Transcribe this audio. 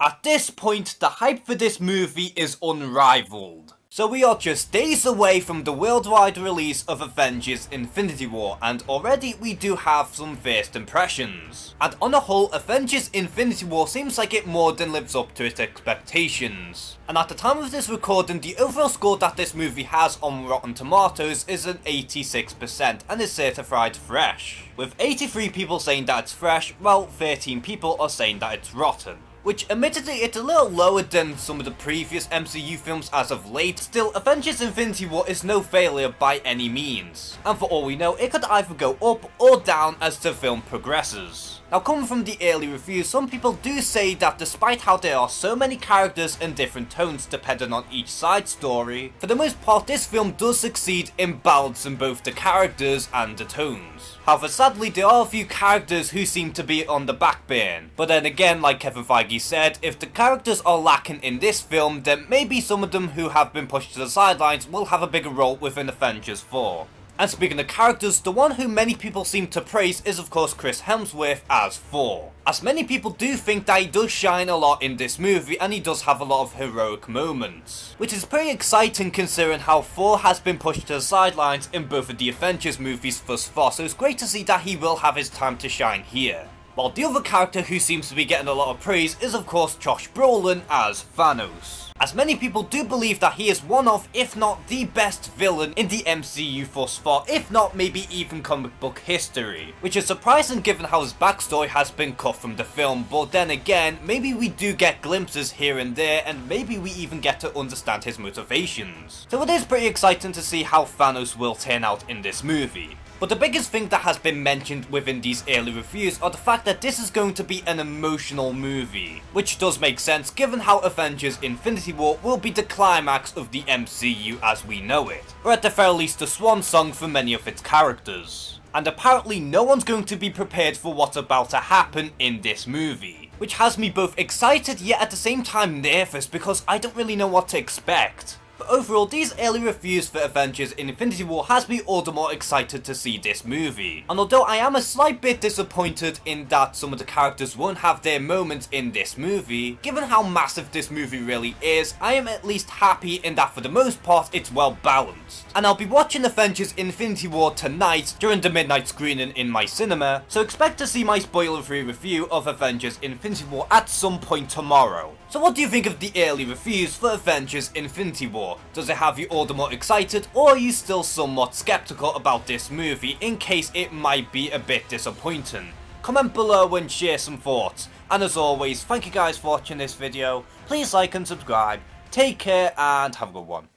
At this point, the hype for this movie is unrivaled. So we are just days away from the worldwide release of Avengers Infinity War, and already we do have some first impressions. And on a whole, Avengers Infinity War seems like it more than lives up to its expectations. And at the time of this recording, the overall score that this movie has on Rotten Tomatoes is an 86% and is certified fresh. With 83 people saying that it's fresh, while 13 people are saying that it's rotten. Which admittedly it's a little lower than some of the previous MCU films as of late. Still, Avengers Infinity War is no failure by any means, and for all we know it could either go up or down as the film progresses. Now, coming from the early reviews, some people do say that despite how there are so many characters and different tones depending on each side story, for the most part this film does succeed in balancing both the characters and the tones. However, sadly there are a few characters who seem to be on the back burn, but then again, like Kevin Feige said, if the characters are lacking in this film, then maybe some of them who have been pushed to the sidelines will have a bigger role within Avengers 4. And speaking of characters, the one who many people seem to praise is of course Chris Hemsworth as Thor. As many people do think that he does shine a lot in this movie and he does have a lot of heroic moments. Which is pretty exciting considering how Thor has been pushed to the sidelines in both of the Avengers movies thus far, so it's great to see that he will have his time to shine here. While the other character who seems to be getting a lot of praise is of course Josh Brolin as Thanos. As many people do believe that he is one of, if not the best villain in the MCU thus far, if not maybe even comic book history. Which is surprising given how his backstory has been cut from the film, but then again, maybe we do get glimpses here and there, and maybe we even get to understand his motivations. So it is pretty exciting to see how Thanos will turn out in this movie. But the biggest thing that has been mentioned within these early reviews are the fact that this is going to be an emotional movie. Which does make sense given how Avengers Infinity War will be the climax of the MCU as we know it, or at the very least the swan song for many of its characters. And apparently no one's going to be prepared for what's about to happen in this movie. Which has me both excited yet at the same time nervous because I don't really know what to expect. But overall, these early reviews for Avengers Infinity War has me all the more excited to see this movie. And although I am a slight bit disappointed in that some of the characters won't have their moments in this movie, given how massive this movie really is, I am at least happy in that for the most part it's well balanced. And I'll be watching Avengers Infinity War tonight during the midnight screening in my cinema, so expect to see my spoiler-free review of Avengers Infinity War at some point tomorrow. So what do you think of the early reviews for Avengers Infinity War? Does it have you all the more excited, or are you still somewhat skeptical about this movie in case it might be a bit disappointing? Comment below and share some thoughts. And as always, thank you guys for watching this video. Please like and subscribe. Take care and have a good one.